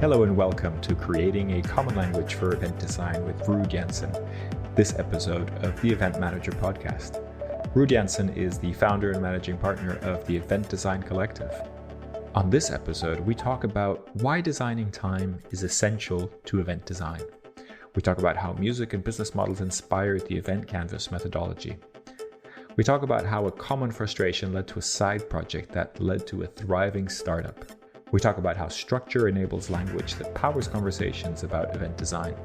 Hello and welcome to Creating a Common Language for Event Design with Ruud Janssen, this episode of the Event Manager podcast. Ruud Janssen is the founder and managing partner of the Event Design Collective. On this episode, we talk about why designing time is essential to event design. We talk about how music and business models inspired the event canvas methodology. We talk about how a common frustration led to a side project that led to a thriving startup. We talk about how structure enables language that powers conversations about event design.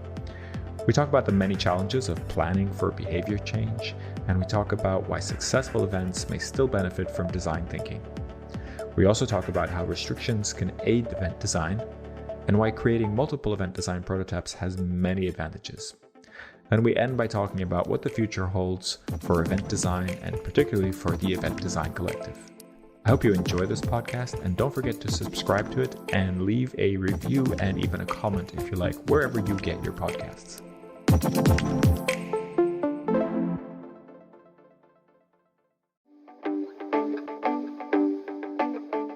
We talk about the many challenges of planning for behavior change, and we talk about why successful events may still benefit from design thinking. We also talk about how restrictions can aid event design, and why creating multiple event design prototypes has many advantages. And we end by talking about what the future holds for event design, and particularly for the Event Design Collective. I hope you enjoy this podcast, and don't forget to subscribe to it and leave a review and even a comment if you like, wherever you get your podcasts.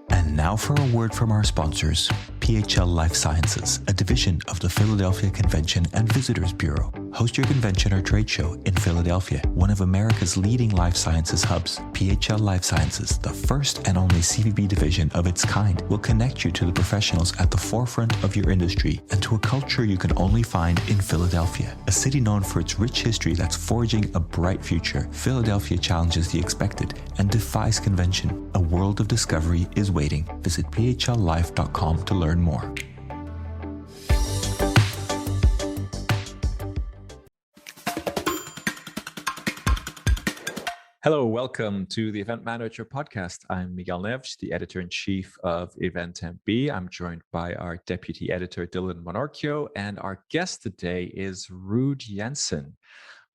And now for a word from our sponsors, PHL Life Sciences, a division of the Philadelphia Convention and Visitors Bureau. Host your convention or trade show in Philadelphia, one of America's leading life sciences hubs. PHL Life Sciences, the first and only CVB division of its kind, will connect you to the professionals at the forefront of your industry and to a culture you can only find in Philadelphia. A city known for its rich history that's forging a bright future, Philadelphia challenges the expected and defies convention. A world of discovery is waiting. Visit phllife.com to learn more. Hello, welcome to the Event Manager podcast. I'm Miguel Neves, the editor-in-chief of EventMB. I'm joined by our deputy editor, Dylan Monorchio, and our guest today is Ruud Janssen.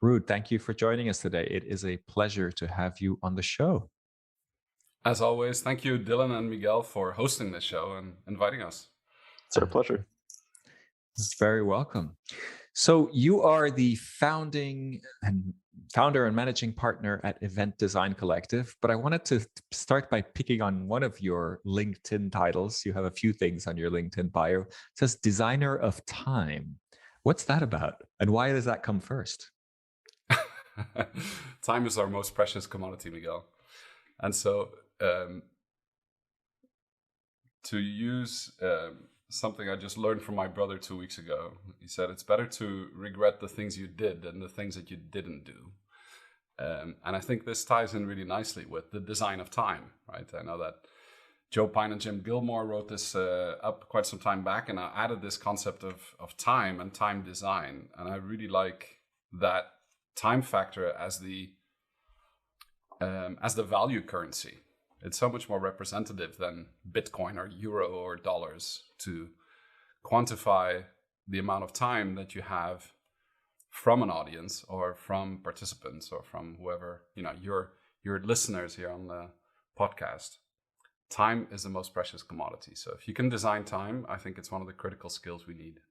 Ruud, thank you for joining us today. It is a pleasure to have you on the show. As always, thank you, Dylan and Miguel, for hosting this show and inviting us. It's our pleasure. Very welcome. So you are the founder and managing partner at Event Design Collective, but I wanted to start by picking on one of your LinkedIn titles. You have a few things on your LinkedIn bio. It says Designer of Time. What's that about? And why does that come first? Time is our most precious commodity, Miguel. And so to use something I just learned from my brother 2 weeks ago, he said, it's better to regret the things you did than the things that you didn't do. And I think this ties in really nicely with the design of time, right? I know that Joe Pine and Jim Gilmore wrote this up quite some time back, and I added this concept of time and time design. And I really like that time factor as the value currency. It's so much more representative than Bitcoin or euro or dollars to quantify the amount of time that you have from an audience or from participants or from whoever, your listeners here on the podcast. Time is the most precious commodity. So if you can design time, I think it's one of the critical skills we need.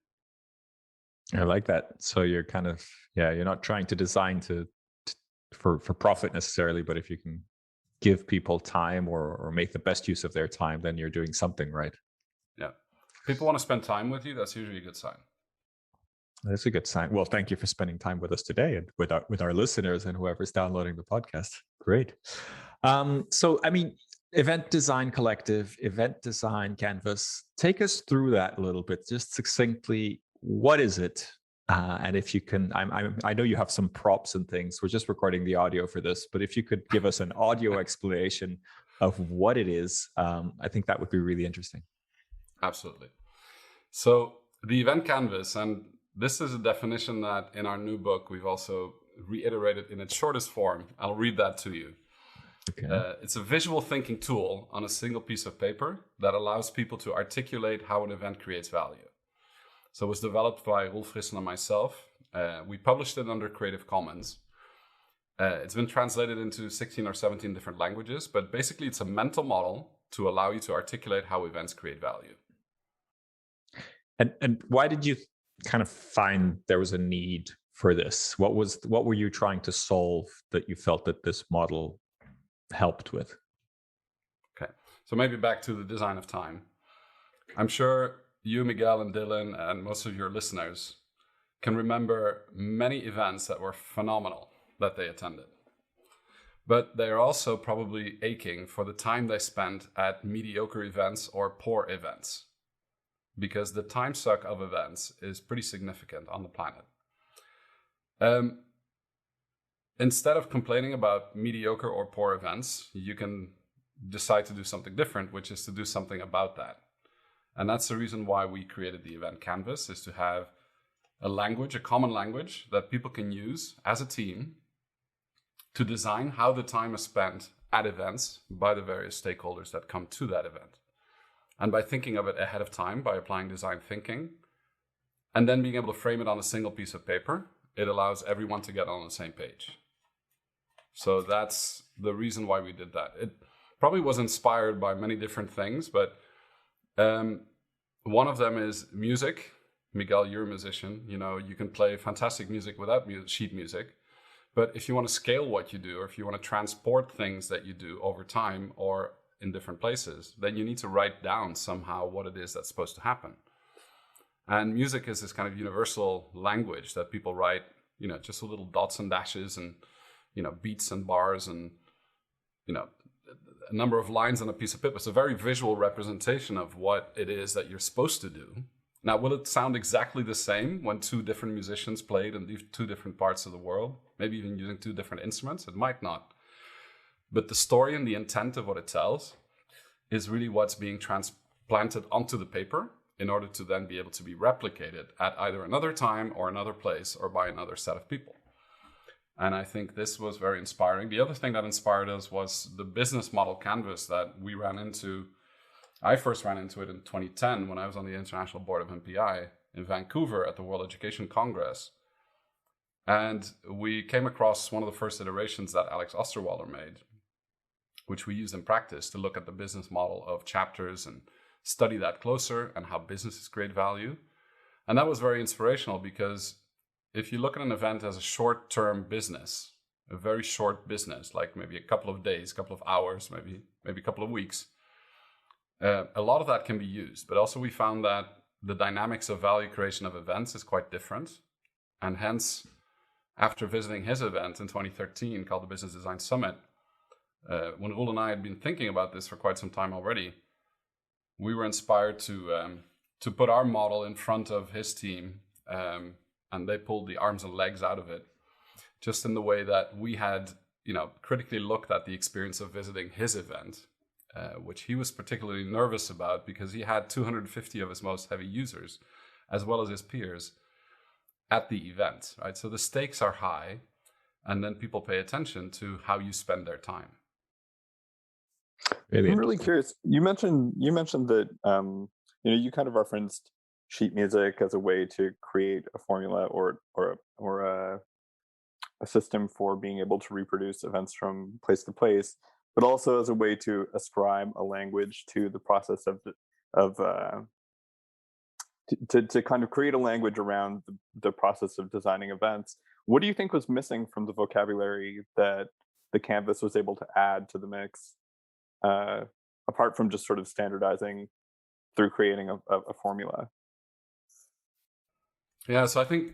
I like that. So you're kind of, you're not trying to design for profit necessarily, but if you can give people time or make the best use of their time, then you're doing something right. Yeah. People want to spend time with you. That's usually a good sign. That's a good sign. Well, thank you for spending time with us today and with our listeners and whoever's downloading the podcast. Great. So, Event Design Collective, Event Design Canvas, take us through that a little bit, just succinctly. What is it? And if you can, I know you have some props and things. We're just recording the audio for this, but if you could give us an audio explanation of what it is, I think that would be really interesting. Absolutely. So the event canvas, and this is a definition that in our new book, we've also reiterated in its shortest form. I'll read that to you. Okay. It's a visual thinking tool on a single piece of paper that allows people to articulate how an event creates value. So it was developed by Rolf Rissel and myself. We published it under Creative Commons. It's been translated into 16 or 17 different languages, but basically it's a mental model to allow you to articulate how events create value. And why did you kind of find there was a need for this? What were you trying to solve that you felt that this model helped with? Okay, so maybe back to the design of time. I'm sure you, Miguel and Dylan, and most of your listeners can remember many events that were phenomenal that they attended. But they're also probably aching for the time they spent at mediocre events or poor events, because the time suck of events is pretty significant on the planet. Instead of complaining about mediocre or poor events, you can decide to do something different, which is to do something about that. And that's the reason why we created the event canvas, is to have a language, a common language that people can use as a team to design how the time is spent at events by the various stakeholders that come to that event. And by thinking of it ahead of time, by applying design thinking, and then being able to frame it on a single piece of paper, it allows everyone to get on the same page. So that's the reason why we did that. It probably was inspired by many different things, but one of them is music. Miguel, you're a musician. You know, you can play fantastic music without sheet music. But if you want to scale what you do, or if you want to transport things that you do over time or in different places, then you need to write down somehow what it is that's supposed to happen. And music is this kind of universal language that people write, you know, just with little dots and dashes and, you know, beats and bars and, you know, a number of lines on a piece of paper. It's a very visual representation of what it is that you're supposed to do. Now, will it sound exactly the same when two different musicians played in two different parts of the world? Maybe even using two different instruments? It might not. But the story and the intent of what it tells is really what's being transplanted onto the paper in order to then be able to be replicated at either another time or another place or by another set of people. And I think this was very inspiring. The other thing that inspired us was the business model canvas that we ran into. I first ran into it in 2010 when I was on the international board of MPI in Vancouver at the World Education Congress. And we came across one of the first iterations that Alex Osterwalder made, which we used in practice to look at the business model of chapters and study that closer and how businesses create value. And that was very inspirational, because if you look at an event as a short-term business, a very short business, like maybe a couple of days, a couple of hours, maybe a couple of weeks, a lot of that can be used. But also we found that the dynamics of value creation of events is quite different. And hence, after visiting his event in 2013 called the Business Design Summit, when Ruud and I had been thinking about this for quite some time already, we were inspired to put our model in front of his team, and they pulled the arms and legs out of it, just in the way that we had, you know, critically looked at the experience of visiting his event, which he was particularly nervous about because he had 250 of his most heavy users, as well as his peers, at the event, right? So the stakes are high, and then people pay attention to how you spend their time. Really, I'm really curious. You mentioned that you kind of referenced sheet music as a way to create a formula or a system for being able to reproduce events from place to place, but also as a way to ascribe a language to the process to kind of create a language around the process of designing events. What do you think was missing from the vocabulary that the canvas was able to add to the mix, apart from just sort of standardizing through creating a formula? Yeah, so I think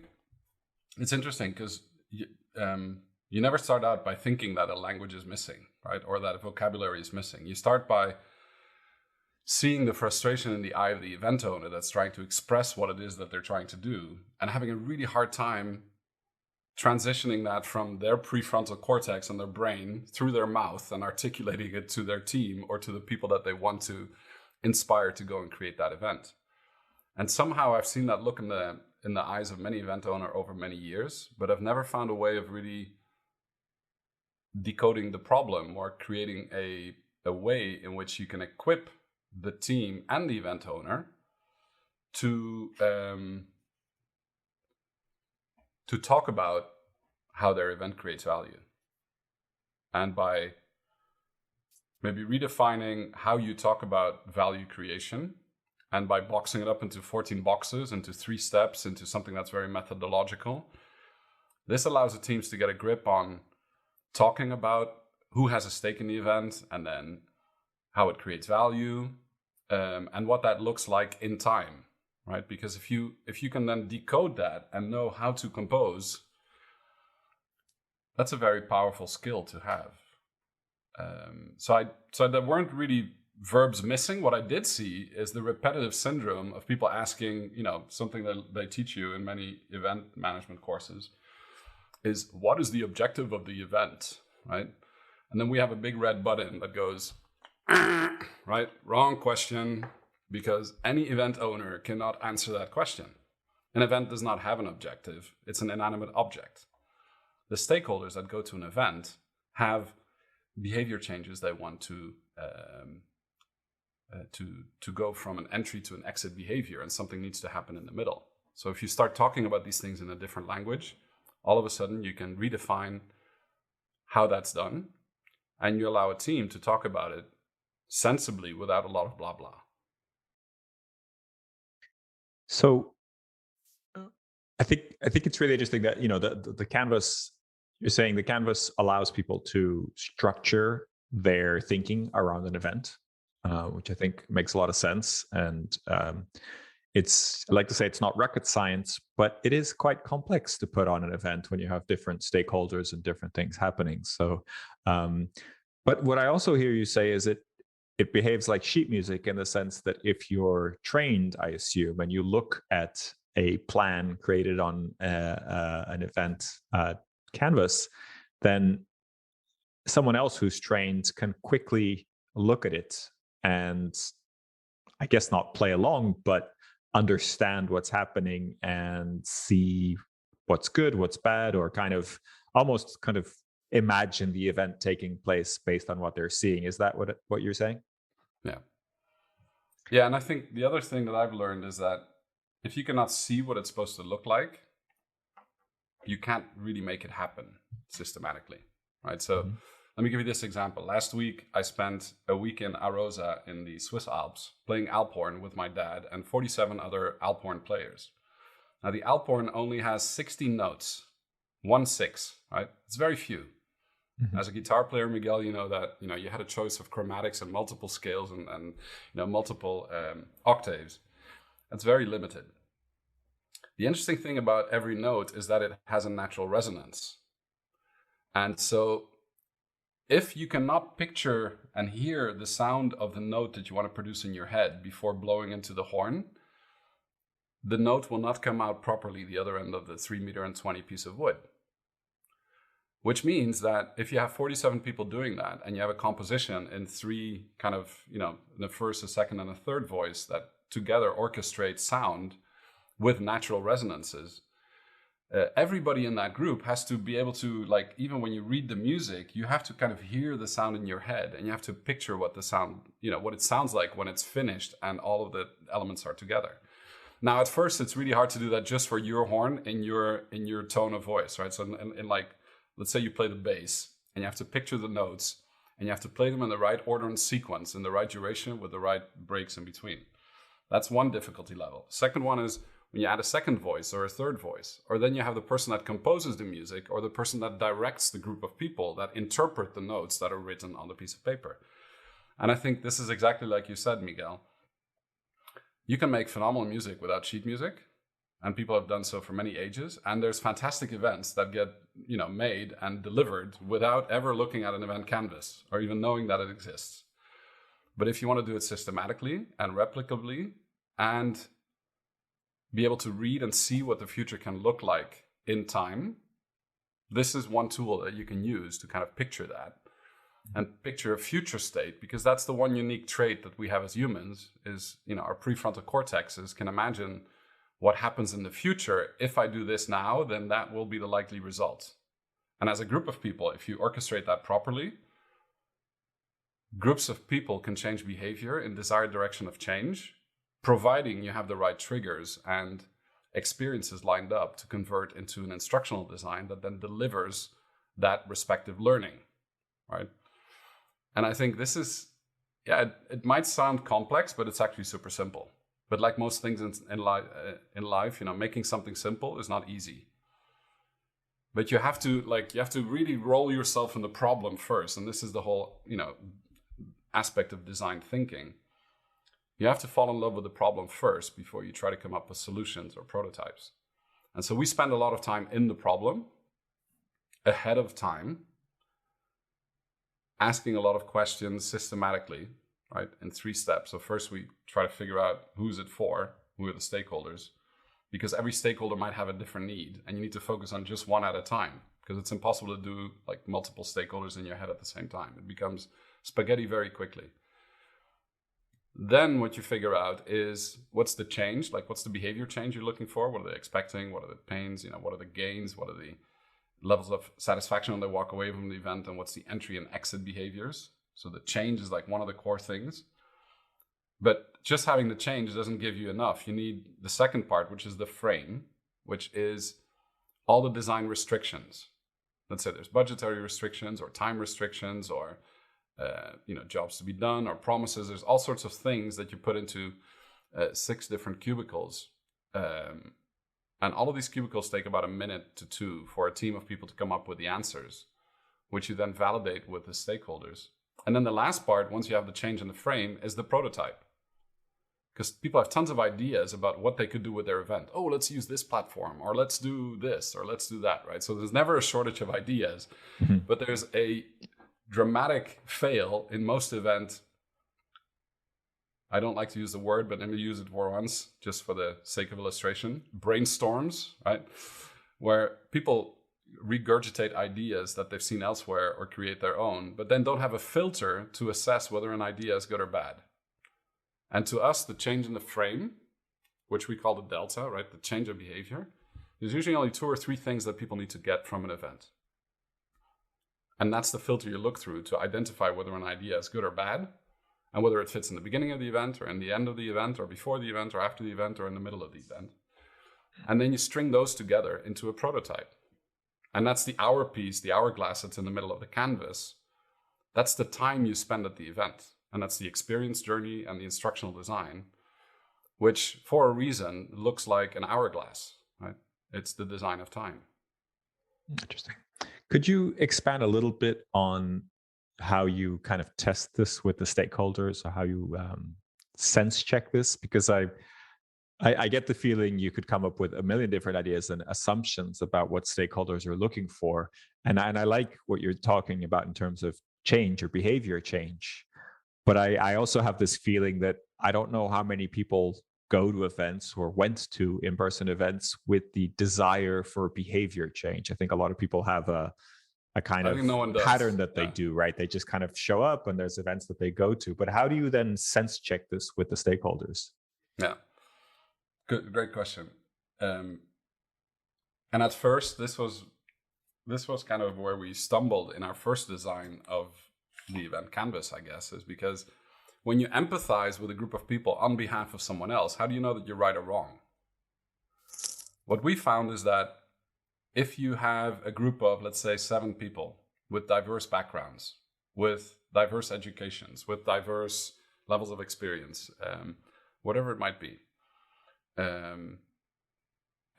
it's interesting because you never start out by thinking that a language is missing, right? Or that a vocabulary is missing. You start by seeing the frustration in the eye of the event owner that's trying to express what it is that they're trying to do, and having a really hard time transitioning that from their prefrontal cortex and their brain through their mouth and articulating it to their team or to the people that they want to inspire to go and create that event. And somehow I've seen that look in the eyes of many event owners over many years, but I've never found a way of really decoding the problem or creating a way in which you can equip the team and the event owner to talk about how their event creates value. And by maybe redefining how you talk about value creation, and by boxing it up into 14 boxes, into 3 steps, into something that's very methodological, this allows the teams to get a grip on talking about who has a stake in the event, and then how it creates value, and what that looks like in time. right? Because if you can then decode that and know how to compose, that's a very powerful skill to have. So there weren't really verbs missing. What I did see is the repetitive syndrome of people asking, something that they teach you in many event management courses is, what is the objective of the event, right? And then we have a big red button that goes, right? Wrong question, because any event owner cannot answer that question. An event does not have an objective. It's an inanimate object. The stakeholders that go to an event have behavior changes they want to go from an entry to an exit behavior, and something needs to happen in the middle. So if you start talking about these things in a different language, all of a sudden you can redefine how that's done, and you allow a team to talk about it sensibly without a lot of blah blah. So I think it's really interesting that the canvas. You're saying the canvas allows people to structure their thinking around an event, which I think makes a lot of sense. And I like to say, it's not rocket science, but it is quite complex to put on an event when you have different stakeholders and different things happening. So, but what I also hear you say is it behaves like sheet music, in the sense that if you're trained, I assume, and you look at a plan created on an event canvas, then someone else who's trained can quickly look at it and, I guess, not play along, but understand what's happening and see what's good, what's bad, or almost imagine the event taking place based on what they're seeing. Is that what you're saying? Yeah, and I think the other thing that I've learned is that if you cannot see what it's supposed to look like, you can't really make it happen systematically, right? So let me give you this example. Last week, I spent a week in Arosa in the Swiss Alps playing Alphorn with my dad and 47 other Alphorn players. Now, the Alphorn only has 16 notes, 1/6, right? It's very few. As a guitar player, Miguel, you know that you had a choice of chromatics and multiple scales and multiple octaves. That's very limited. The interesting thing about every note is that it has a natural resonance. And so if you cannot picture and hear the sound of the note that you want to produce in your head before blowing into the horn, the note will not come out properly the other end of the 3.20 meter piece of wood. Which means that if you have 47 people doing that, and you have a composition in three the first, a second, and a third voice that together orchestrate sound with natural resonances, everybody in that group has to be able to, even when you read the music, you have to kind of hear the sound in your head, and you have to picture what the sound, what it sounds like when it's finished and all of the elements are together. Now, at first, it's really hard to do that just for your horn in your tone of voice, right? So in let's say you play the bass, and you have to picture the notes, and you have to play them in the right order and sequence, in the right duration, with the right breaks in between. That's one difficulty level. Second one is when you add a second voice or a third voice, or then you have the person that composes the music, or the person that directs the group of people that interpret the notes that are written on the piece of paper. And I think this is exactly like you said, Miguel. You can make phenomenal music without sheet music, and people have done so for many ages. And there's fantastic events that get made and delivered without ever looking at an event canvas or even knowing that it exists. But if you want to do it systematically and replicably and be able to read and see what the future can look like in time, this is one tool that you can use to kind of picture that and picture a future state, because that's the one unique trait that we have as humans is, our prefrontal cortexes can imagine what happens in the future. If I do this now, then that will be the likely result. And as a group of people, if you orchestrate that properly, groups of people can change behavior in desired direction of change, providing you have the right triggers and experiences lined up to convert into an instructional design that then delivers that respective learning, right? And I think this is, it might sound complex, but it's actually super simple. But like most things in life, making something simple is not easy. But you have to really roll yourself in the problem first. And this is the whole, aspect of design thinking, You have to fall in love with the problem first before you try to come up with solutions or prototypes. And so we spend a lot of time in the problem ahead of time, asking a lot of questions systematically, right, in 3 steps. So first we try to figure out who's it for, who are the stakeholders, because every stakeholder might have a different need, and you need to focus on just one at a time, because it's impossible to do like multiple stakeholders in your head at the same time. It becomes spaghetti very quickly. Then what you figure out is what's the change, like what's the behavior change you're looking for, what are they expecting, what are the pains, what are the gains, what are the levels of satisfaction when they walk away from the event, and what's the entry and exit behaviors. So the change is like one of the core things. But just having the change doesn't give you enough. You need the second part, which is the frame, which is all the design restrictions. Let's say there's budgetary restrictions or time restrictions or jobs to be done or promises. There's all sorts of things that you put into 6 different cubicles. And all of these cubicles take about 1 minute to 2 for a team of people to come up with the answers, which you then validate with the stakeholders. And then the last part, once you have the change in the frame, is the prototype. Because people have tons of ideas about what they could do with their event. Oh, let's use this platform, or let's do this, or let's do that, right? So there's never a shortage of ideas, but there's a dramatic fail in most events. I don't like to use the word, but let me use it for once, just for the sake of illustration. Brainstorms, right? Where people regurgitate ideas that they've seen elsewhere or create their own, but then don't have a filter to assess whether an idea is good or bad. And to us, the change in the frame, which we call the delta, right? The change of behavior, there's usually only 2 or 3 things that people need to get from an event. And that's the filter you look through to identify whether an idea is good or bad, and whether it fits in the beginning of the event or in the end of the event or before the event or after the event or in the middle of the event. And then you string those together into a prototype. And that's the hour piece, the hourglass that's in the middle of the canvas. That's the time you spend at the event. And that's the experience journey and the instructional design, which for a reason looks like an hourglass, right? It's the design of time. Interesting. Could you expand a little bit on how you kind of test this with the stakeholders, or how you sense check this? Because I get the feeling you could come up with a million different ideas and assumptions about what stakeholders are looking for. And I like what you're talking about in terms of change or behavior change. But I also have this feeling that I don't know how many people go to events or went to in-person events with the desire for behavior change. I think a lot of people have a kind of pattern that they do, right? They just kind of show up and there's events that they go to. But how do you then sense check this with the stakeholders? Yeah, good, great question. And at first, this was kind of where we stumbled in our first design of the event canvas, I guess, is because when you empathize with a group of people on behalf of someone else, how do you know that you're right or wrong? What we found is that if you have a group of, let's say, 7 people with diverse backgrounds, with diverse educations, with diverse levels of experience, whatever it might be, and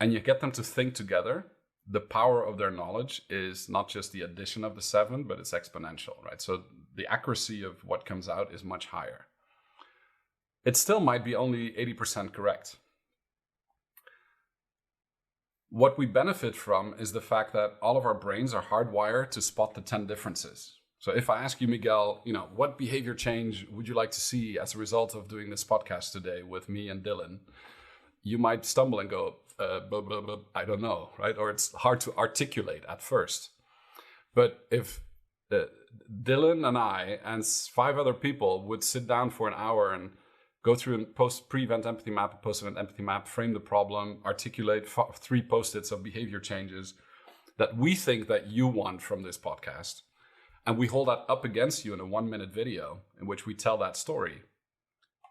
you get them to think together, the power of their knowledge is not just the addition of the 7, but it's exponential, right? So the accuracy of what comes out is much higher. It still might be only 80% correct. What we benefit from is the fact that all of our brains are hardwired to spot the 10 differences. So if I ask you, Miguel, what behavior change would you like to see as a result of doing this podcast today with me and Dylan? You might stumble and go, blah, blah, blah, I don't know, right? Or it's hard to articulate at first. But if Dylan and I and 5 other people would sit down for an hour and go through a pre-event empathy map, a post-event empathy map, frame the problem, articulate 3 post-its of behavior changes that we think that you want from this podcast, and we hold that up against you in a 1-minute video in which we tell that story,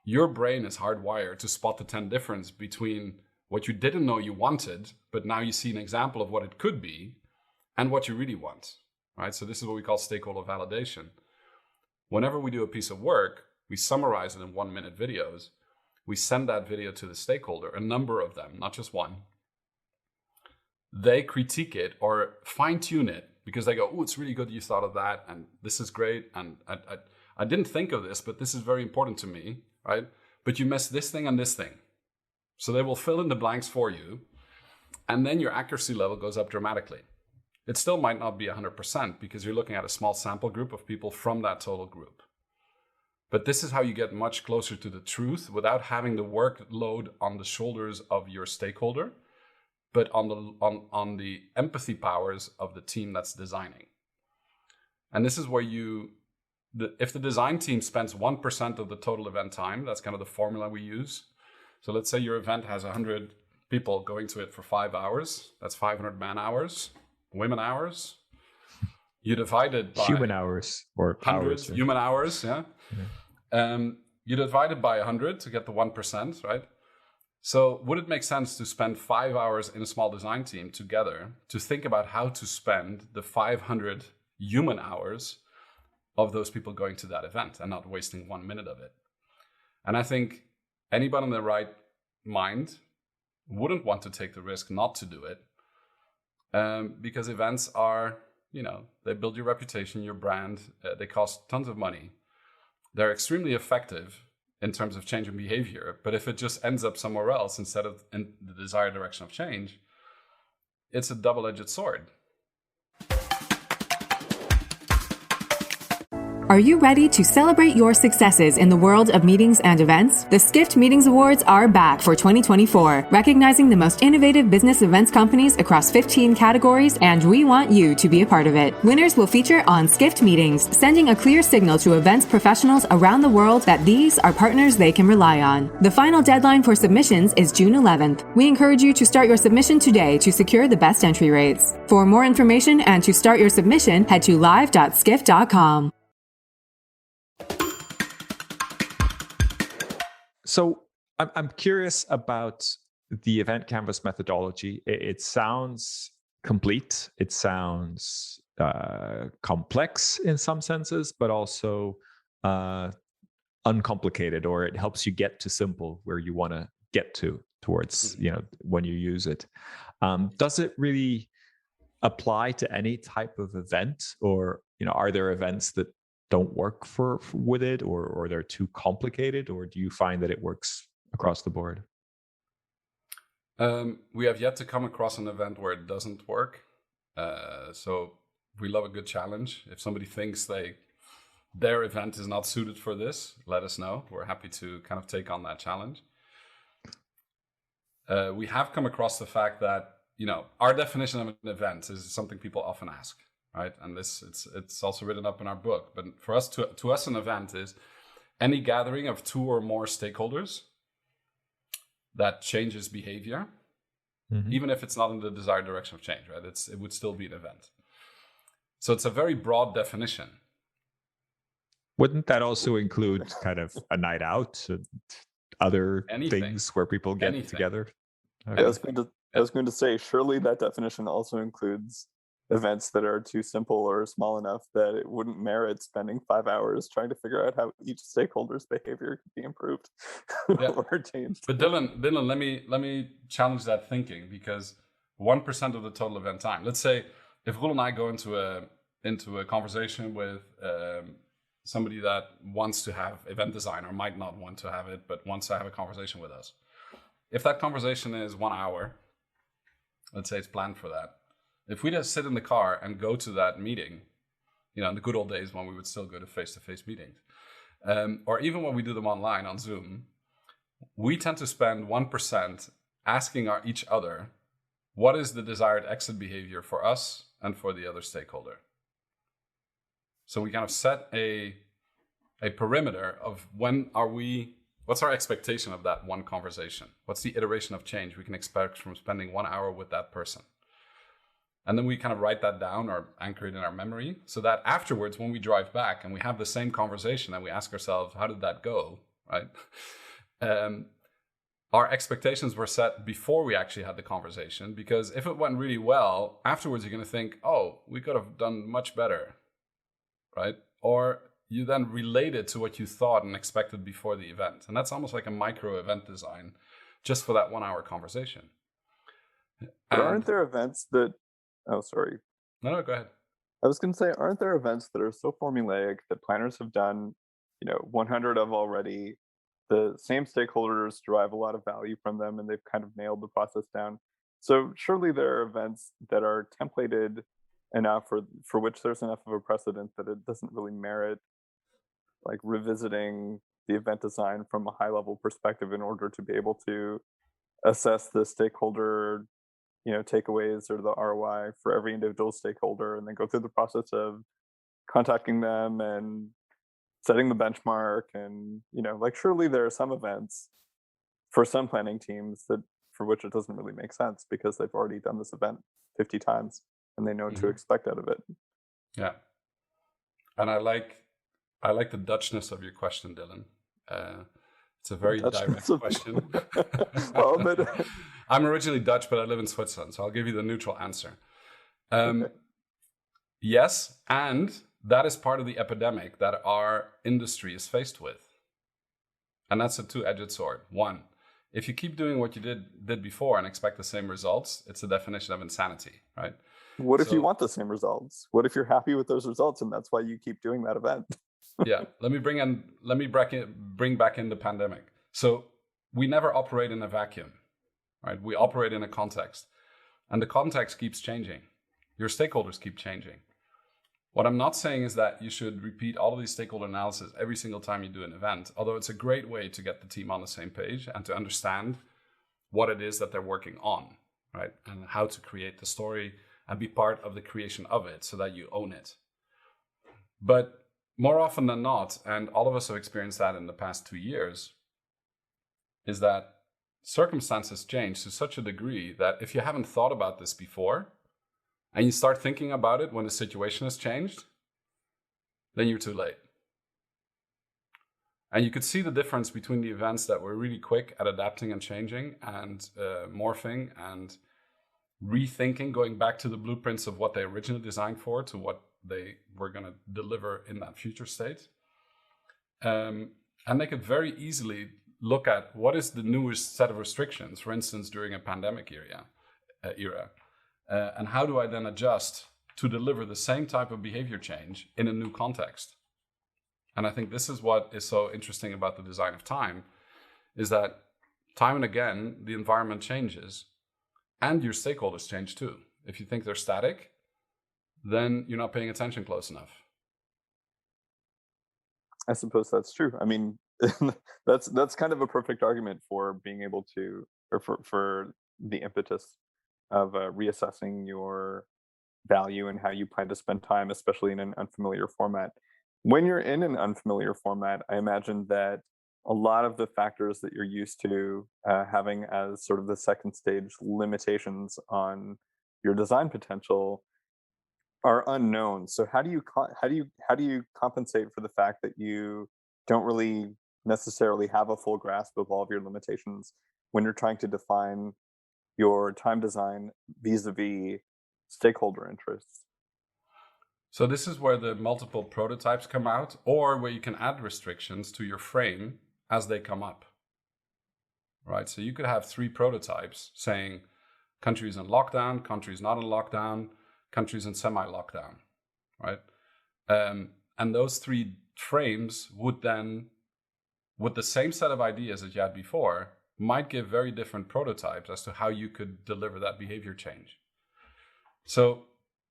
your brain is hardwired to spot the 10 difference between what you didn't know you wanted, but now you see an example of what it could be, and what you really want, right? So this is what we call stakeholder validation. Whenever we do a piece of work, we summarize it in 1-minute videos. We send that video to the stakeholder, a number of them, not just one. They critique it or fine-tune it because they go, oh, it's really good you thought of that, and this is great, and I didn't think of this, but this is very important to me, right? but you miss this thing and this thing. So they will fill in the blanks for you, and then your accuracy level goes up dramatically. It still might not be 100% because you're looking at a small sample group of people from that total group. But this is how you get much closer to the truth without having the workload on the shoulders of your stakeholder, but on the empathy powers of the team that's designing. And this is where if the design team spends 1% of the total event time, that's kind of the formula we use. So let's say your event has 100 people going to it for 5 hours. That's 500 man hours, women hours. You divide it by human hours or 100 hours. Human hours, yeah. You divide it by 100 to get the 1%, right? So would it make sense to spend 5 hours in a small design team together to think about how to spend the 500 human hours of those people going to that event and not wasting 1 minute of it? And I think anybody in their right mind wouldn't want to take the risk not to do it, because events are, they build your reputation, your brand, they cost tons of money. They're extremely effective in terms of changing behavior, but if it just ends up somewhere else instead of in the desired direction of change, it's a double-edged sword. Are you ready to celebrate your successes in the world of meetings and events? The Skift Meetings Awards are back for 2024, recognizing the most innovative business events companies across 15 categories, and we want you to be a part of it. Winners will feature on Skift Meetings, sending a clear signal to events professionals around the world that these are partners they can rely on. The final deadline for submissions is June 11th. We encourage you to start your submission today to secure the best entry rates. For more information and to start your submission, head to live.skift.com. So I'm curious about the event canvas methodology. It sounds complete. It sounds complex in some senses, but also uncomplicated, or it helps you get to simple where you want to get towards, when you use it. Does it really apply to any type of event, or, are there events that don't work with it, or they're too complicated, or do you find that it works across the board? We have yet to come across an event where it doesn't work. So we love a good challenge. If somebody thinks their event is not suited for this, let us know. We're happy to kind of take on that challenge. We have come across the fact that, our definition of an event is something people often ask. Right, and it's also written up in our book. But for us, to us, an event is any gathering of 2 or more stakeholders that changes behavior, even if it's not in the desired direction of change. Right, it would still be an event. So it's a very broad definition. Wouldn't that also include kind of a night out and other things where people get together? Okay. I was going to say, surely that definition also includes events that are too simple or small enough that it wouldn't merit spending 5 hours trying to figure out how each stakeholder's behavior could be improved or changed. But Dylan, let me challenge that thinking, because 1% of the total event time. Let's say if Ruud and I go into a conversation with somebody that wants to have event design, or might not want to have it, but wants to have a conversation with us. If that conversation is 1 hour, let's say it's planned for that. If we just sit in the car and go to that meeting, in the good old days when we would still go to face-to-face meetings, or even when we do them online on Zoom, we tend to spend 1% asking each other, what is the desired exit behavior for us and for the other stakeholder? So we kind of set a perimeter of what's our expectation of that one conversation? What's the iteration of change we can expect from spending 1 hour with that person? And then we kind of write that down or anchor it in our memory, so that afterwards, when we drive back and we have the same conversation and we ask ourselves, how did that go, right? Our expectations were set before we actually had the conversation, because if it went really well, afterwards you're going to think, oh, we could have done much better, right? Or you then relate it to what you thought and expected before the event. And that's almost like a micro event design just for that 1 hour conversation. But aren't there events that... Oh, sorry. No, go ahead. I was going to say, aren't there events that are so formulaic that planners have done, 100 of already, the same stakeholders derive a lot of value from them, and they've kind of nailed the process down. So surely there are events that are templated enough for which there's enough of a precedent that it doesn't really merit like revisiting the event design from a high level perspective in order to be able to assess the stakeholder, takeaways or the ROI for every individual stakeholder, and then go through the process of contacting them and setting the benchmark. And like surely there are some events for some planning teams that for which it doesn't really make sense because they've already done this event 50 times and they know what to expect out of it. Yeah. And I like the Dutchness of your question, Dylan. It's a very direct question. Well, but I'm originally Dutch, but I live in Switzerland, so I'll give you the neutral answer. Okay. Yes, and that is part of the epidemic that our industry is faced with. And that's a two-edged sword. One, if you keep doing what you did before and expect the same results, it's a definition of insanity, right? What if you want the same results? What if you're happy with those results and that's why you keep doing that event? Yeah, let me bring back in the pandemic. So we never operate in a vacuum, right? We operate in a context, and the context keeps changing. Your stakeholders keep changing. What I'm not saying is that you should repeat all of these stakeholder analysis every single time you do an event, although it's a great way to get the team on the same page and to understand what it is that they're working on, right? And how to create the story and be part of the creation of it so that you own it. But more often than not, and all of us have experienced that in the past 2 years, is that circumstances change to such a degree that if you haven't thought about this before, and you start thinking about it when the situation has changed, then you're too late. And you could see the difference between the events that were really quick at adapting and changing and morphing and rethinking, going back to the blueprints of what they originally designed for to what they were going to deliver in that future state. And they could very easily look at what is the newest set of restrictions, for instance, during a pandemic era. And how do I then adjust to deliver the same type of behavior change in a new context? And I think this is what is so interesting about the design of time, is that time and again, the environment changes and your stakeholders change too. If you think they're static, then you're not paying attention close enough. I suppose that's true. I mean, that's kind of a perfect argument for being able to, or for the impetus of reassessing your value and how you plan to spend time, especially in an unfamiliar format. When you're in an unfamiliar format, I imagine that a lot of the factors that you're used to having as sort of the second stage limitations on your design potential are unknown. So how do you compensate for the fact that you don't really necessarily have a full grasp of all of your limitations when you're trying to define your time design vis-a-vis stakeholder interests? So this is where the multiple prototypes come out, or where you can add restrictions to your frame as they come up, right? So you could have 3 prototypes saying countries in lockdown, countries not in lockdown, countries in semi-lockdown, right? And those 3 frames would then, with the same set of ideas that you had before, might give very different prototypes as to how you could deliver that behavior change. So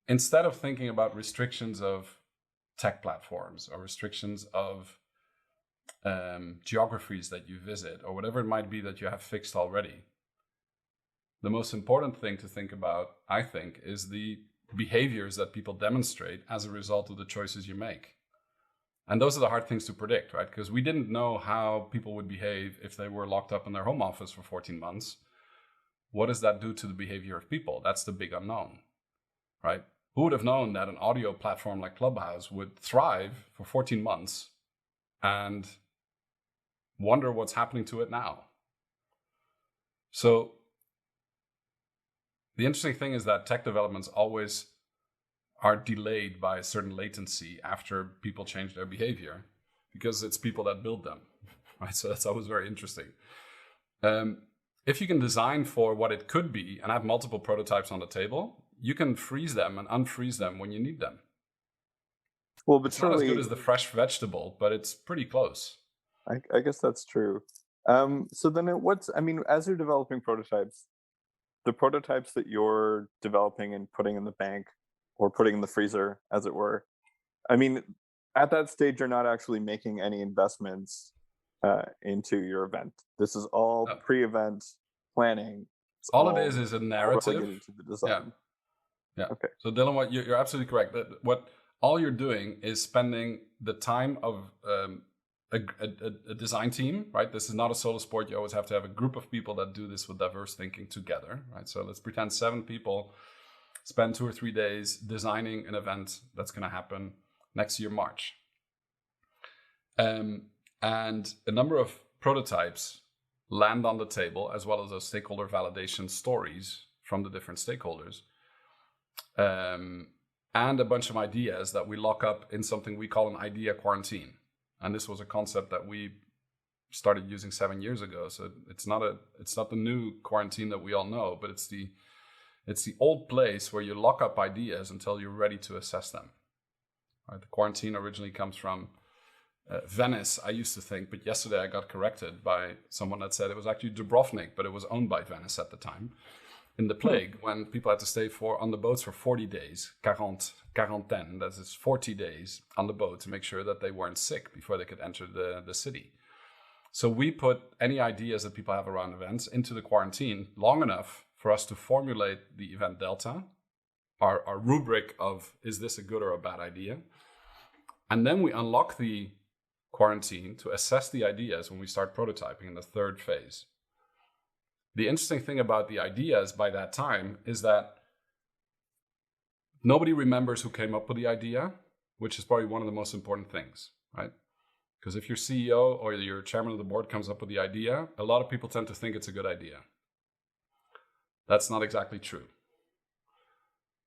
instead of thinking about restrictions of tech platforms or restrictions of geographies that you visit or whatever it might be that you have fixed already, the most important thing to think about, I think, is the behaviors that people demonstrate as a result of the choices you make. And those are the hard things to predict, right? Because we didn't know how people would behave if they were locked up in their home office for 14 months. What does that do to the behavior of people? That's the big unknown, right? Who would have known that an audio platform like Clubhouse would thrive for 14 months and wonder what's happening to it now? So the interesting thing is that tech developments always are delayed by a certain latency after people change their behavior, because it's people that build them, right? So that's always very interesting. If you can design for what it could be and have multiple prototypes on the table, you can freeze them and unfreeze them when you need them. Well, but it's not as good as the fresh vegetable, but it's pretty close. I guess that's true. So then as you're developing prototypes, the prototypes that you're developing and putting in the bank or putting in the freezer, as it were, I mean, at that stage, you're not actually making any investments into your event. This is all No. pre-event planning. It's All it is a narrative. relegated to the design. Yeah. Okay. So Dylan, you're absolutely correct. What all you're doing is spending the time of a design team, right? This is not a solo sport. You always have to have a group of people that do this with diverse thinking together, right? So let's pretend 7 people spend 2 or 3 days designing an event that's going to happen next year, March. And a number of prototypes land on the table, as well as those stakeholder validation stories from the different stakeholders. And a bunch of ideas that we lock up in something we call an idea quarantine. And this was a concept that we started using 7 years ago. So it's not the new quarantine that we all know, but it's the old place where you lock up ideas until you're ready to assess them. Right? The quarantine originally comes from Venice, I used to think, but yesterday I got corrected by someone that said it was actually Dubrovnik, but it was owned by Venice at the time. In the plague, when people had to stay on the boats for 40 days, quarantaine, that is 40 days on the boat to make sure that they weren't sick before they could enter the city. So we put any ideas that people have around events into the quarantine long enough for us to formulate the event delta, our rubric of, is this a good or a bad idea? And then we unlock the quarantine to assess the ideas when we start prototyping in the 3rd phase. The interesting thing about the ideas by that time is that nobody remembers who came up with the idea, which is probably one of the most important things, right? Because if your CEO or your chairman of the board comes up with the idea, a lot of people tend to think it's a good idea. That's not exactly true.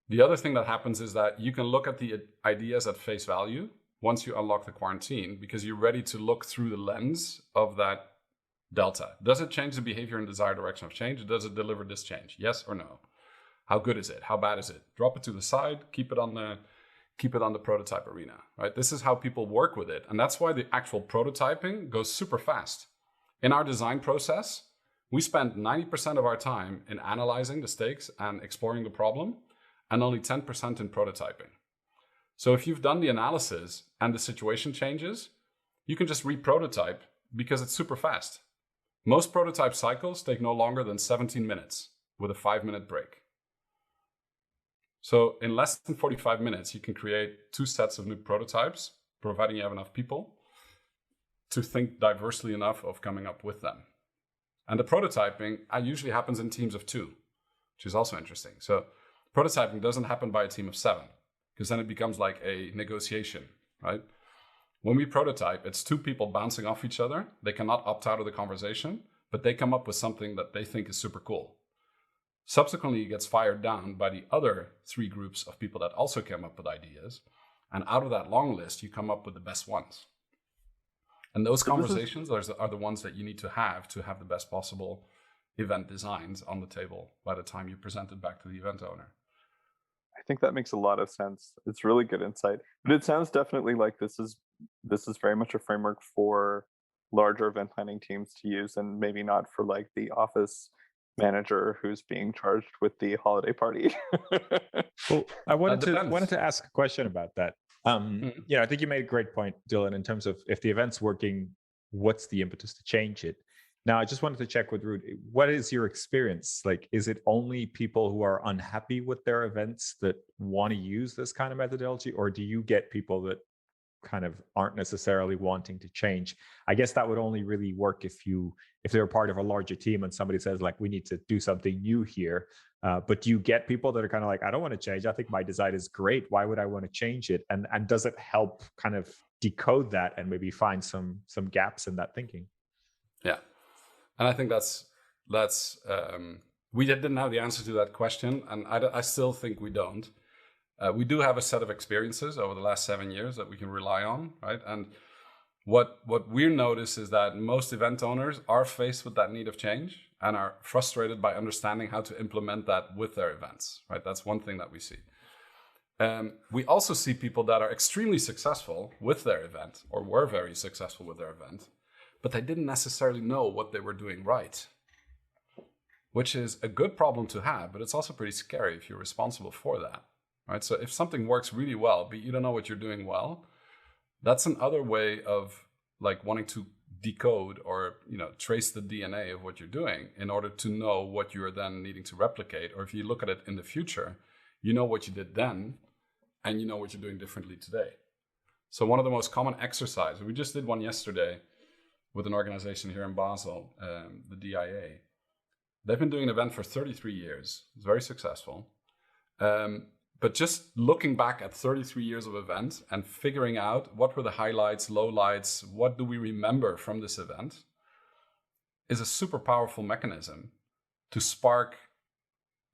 The other thing that happens is that you can look at the ideas at face value once you unlock the quarantine, because you're ready to look through the lens of that delta. Does it change the behavior and desired direction of change? Does it deliver this change? Yes or no? How good is it? How bad is it? Drop it to the side, keep it on the prototype arena, right? This is how people work with it. And that's why the actual prototyping goes super fast. In our design process, we spend 90% of our time in analyzing the stakes and exploring the problem, and only 10% in prototyping. So if you've done the analysis and the situation changes, you can just re-prototype because it's super fast. Most prototype cycles take no longer than 17 minutes with a 5-minute break. So in less than 45 minutes, you can create 2 sets of new prototypes, providing you have enough people to think diversely enough of coming up with them. And the prototyping usually happens in teams of 2, which is also interesting. So prototyping doesn't happen by a team of 7, because then it becomes like a negotiation, right? When we prototype, it's 2 people bouncing off each other. They cannot opt out of the conversation, but they come up with something that they think is super cool. Subsequently, it gets fired down by the other 3 groups of people that also came up with ideas. And out of that long list, you come up with the best ones. And those conversations are the ones that you need to have the best possible event designs on the table by the time you present it back to the event owner. I think that makes a lot of sense. It's really good insight. But it sounds definitely like this is very much a framework for larger event planning teams to use, and maybe not for like the office manager who's being charged with the holiday party. Well, I wanted to ask a question about that. I think you made a great point, Dylan, in terms of if the event's working, what's the impetus to change it? Now, I just wanted to check with Ruud, what is your experience? Like, is it only people who are unhappy with their events that want to use this kind of methodology, or do you get people that kind of aren't necessarily wanting to change? I guess that would only really work if they're part of a larger team and somebody says, like, we need to do something new here. But do you get people that are kind of like, I don't want to change. I think my design is great. Why would I want to change it? And does it help kind of decode that and maybe find some gaps in that thinking? Yeah. And I think that's we didn't have the answer to that question, and I still think we don't. We do have a set of experiences over the last 7 years that we can rely on, right? And what we notice is that most event owners are faced with that need of change and are frustrated by understanding how to implement that with their events, right? That's one thing that we see. We also see people that are extremely successful with their event, or were very successful with their event, but they didn't necessarily know what they were doing right, which is a good problem to have, but it's also pretty scary if you're responsible for that, right? So if something works really well, but you don't know what you're doing well, that's another way of like wanting to decode or, trace the DNA of what you're doing in order to know what you're then needing to replicate. Or if you look at it in the future, you know what you did then and you know what you're doing differently today. So one of the most common exercises, we just did one yesterday with an organization here in Basel, the DIA. They've been doing an event for 33 years. It's very successful. But just looking back at 33 years of event and figuring out what were the highlights, lowlights, what do we remember from this event is a super powerful mechanism to spark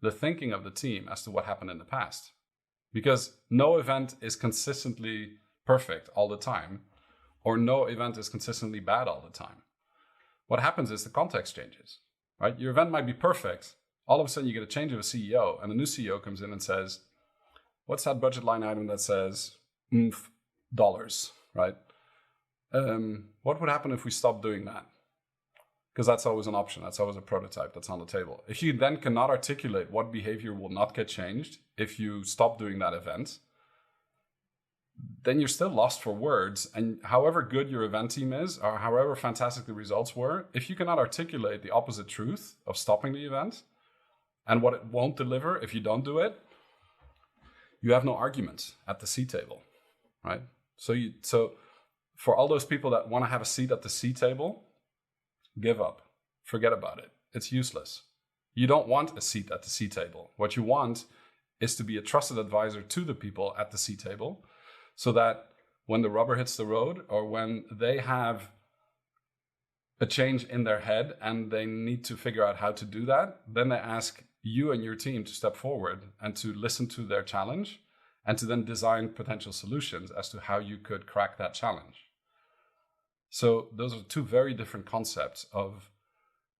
the thinking of the team as to what happened in the past. Because no event is consistently perfect all the time, or no event is consistently bad all the time. What happens is the context changes, right? Your event might be perfect. All of a sudden you get a change of a CEO and a new CEO comes in and says, what's that budget line item that says dollars, right? What would happen if we stopped doing that? Because that's always an option. That's always a prototype that's on the table. If you then cannot articulate what behavior will not get changed if you stop doing that event, then you're still lost for words. And however good your event team is, or however fantastic the results were, if you cannot articulate the opposite truth of stopping the event and what it won't deliver if you don't do it, you have no argument at the C table, right? So for all those people that want to have a seat at the C table, give up. Forget about it. It's useless. You don't want a seat at the C table. What you want is to be a trusted advisor to the people at the C table so that when the rubber hits the road or when they have a change in their head and they need to figure out how to do that, then they ask you and your team to step forward and to listen to their challenge and to then design potential solutions as to how you could crack that challenge. So those are two very different concepts of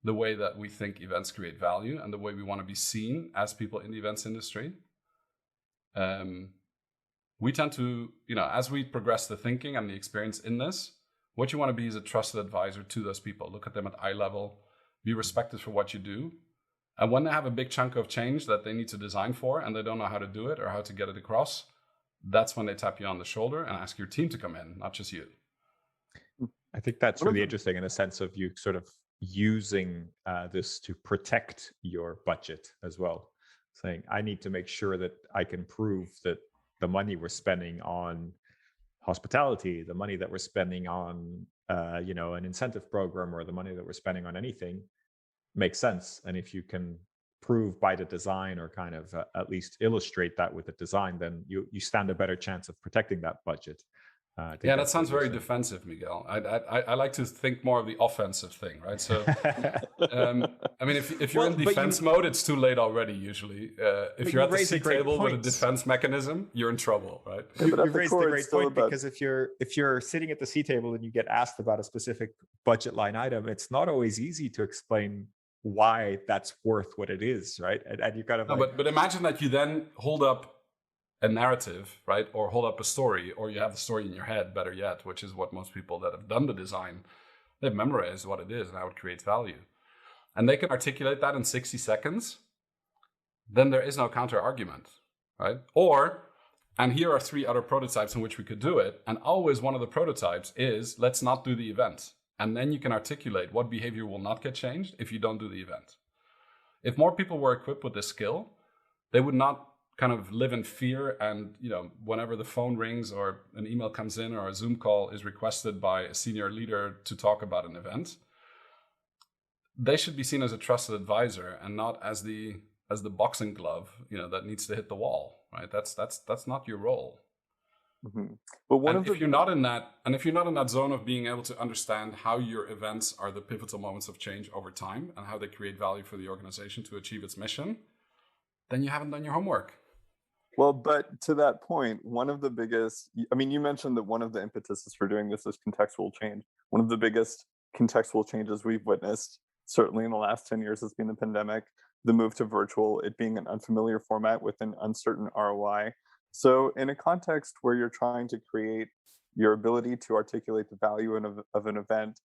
the way that we think events create value and the way we want to be seen as people in the events industry. We tend to, as we progress the thinking and the experience in this, what you want to be is a trusted advisor to those people. Look at them at eye level, be respected for what you do. And when they have a big chunk of change that they need to design for and they don't know how to do it or how to get it across, that's when they tap you on the shoulder and ask your team to come in, not just you. I think that's really interesting in the sense of you sort of using this to protect your budget as well. Saying, I need to make sure that I can prove that the money we're spending on hospitality, the money that we're spending on, an incentive program, or the money that we're spending on anything makes sense. And if you can prove by the design or kind of at least illustrate that with the design, then you stand a better chance of protecting that budget. Yeah, that sounds very defensive, Miguel. I like to think more of the offensive thing, right? So, if you're in defense mode, it's too late already, usually. If you're at the C table with a defense mechanism, you're in trouble, right? You've raised a great point, because if you're sitting at the C table and you get asked about a specific budget line item, it's not always easy to explain why that's worth what it is, right? And you kind of but imagine that you then hold up a narrative, right? Or hold up a story, or you have the story in your head, better yet, which is what most people that have done the design, they've memorized what it is and how it creates value. And they can articulate that in 60 seconds, then there is no counter argument, right? And here are 3 other prototypes in which we could do it. And always one of the prototypes is, let's not do the event. And then you can articulate what behavior will not get changed if you don't do the event. If more people were equipped with this skill, they would not kind of live in fear. And, whenever the phone rings or an email comes in or a Zoom call is requested by a senior leader to talk about an event, they should be seen as a trusted advisor and not as the boxing glove, that needs to hit the wall, right? That's not your role. Mm-hmm. But if you're not in that zone of being able to understand how your events are the pivotal moments of change over time and how they create value for the organization to achieve its mission, then you haven't done your homework. Well, but to that point, one of the biggest, you mentioned that one of the impetuses for doing this is contextual change. One of the biggest contextual changes we've witnessed, certainly in the last 10 years, has been the pandemic, the move to virtual, it being an unfamiliar format with an uncertain ROI. So in a context where you're trying to create your ability to articulate the value of an event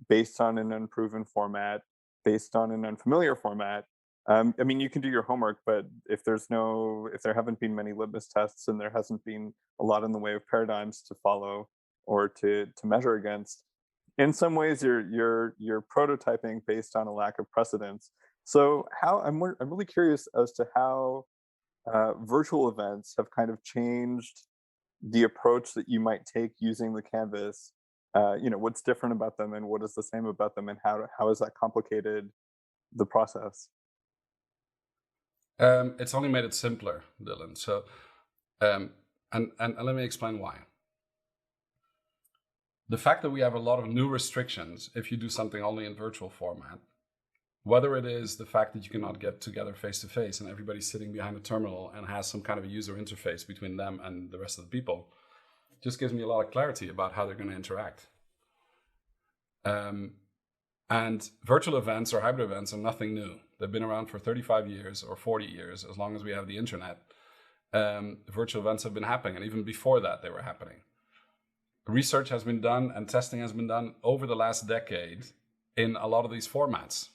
based on an unproven format, based on an unfamiliar format. I mean, you can do your homework, but if there haven't been many litmus tests and there hasn't been a lot in the way of paradigms to follow or to measure against, in some ways you're prototyping based on a lack of precedence. So I'm really curious as to how virtual events have kind of changed the approach that you might take using the canvas. What's different about them and what is the same about them, and how has that complicated the process? It's only made it simpler, Dylan. So, and let me explain why. The fact that we have a lot of new restrictions if you do something only in virtual format, whether it is the fact that you cannot get together face to face and everybody's sitting behind a terminal and has some kind of a user interface between them and the rest of the people, just gives me a lot of clarity about how they're going to interact. And virtual events or hybrid events are nothing new. They've been around for 35 years or 40 years, as long as we have the internet. Virtual events have been happening, and even before that, they were happening. Research has been done and testing has been done over the last decade in a lot of these formats.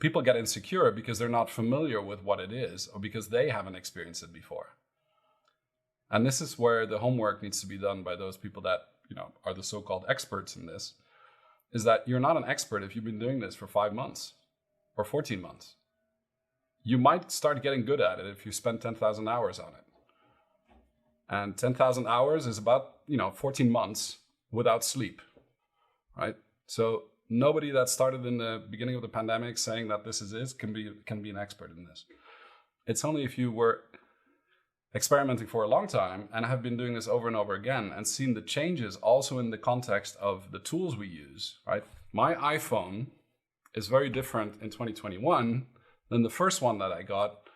People get insecure because they're not familiar with what it is or because they haven't experienced it before. And this is where the homework needs to be done by those people that, are the so-called experts in this, is that you're not an expert if you've been doing this for 5 months or 14 months. You might start getting good at it if you spend 10,000 hours on it. And 10,000 hours is about, 14 months without sleep, right? So nobody that started in the beginning of the pandemic saying that this is it can be an expert in this. It's only if you were experimenting for a long time and have been doing this over and over again and seen the changes also in the context of the tools we use, right? My iPhone is very different in 2021 than the first one that I got